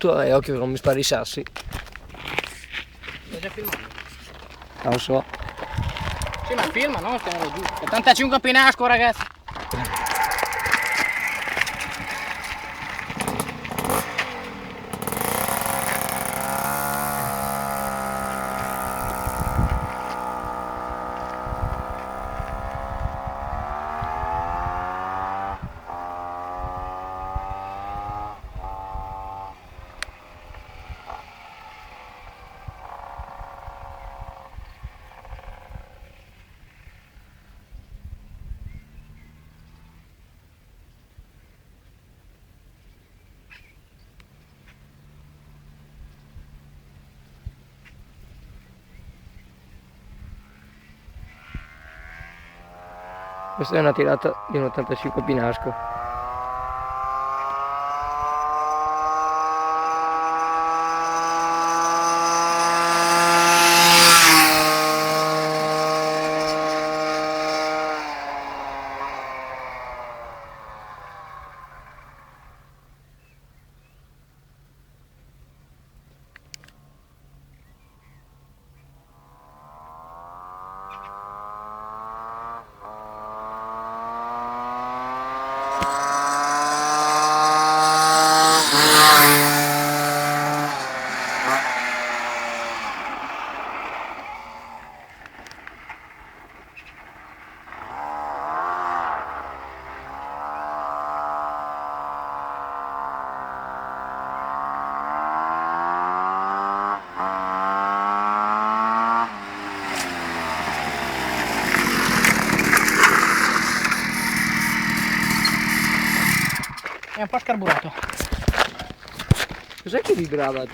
Tu hai occhio che non mi spari i sassi. L'ho già filmato. Non lo so. Sì, ma filma, no? Stiamo giù. 75 pinasco, ragazzi. Questa è una tirata di un 85 pinasco. È un po' scarburato. Cos'è che vibrava?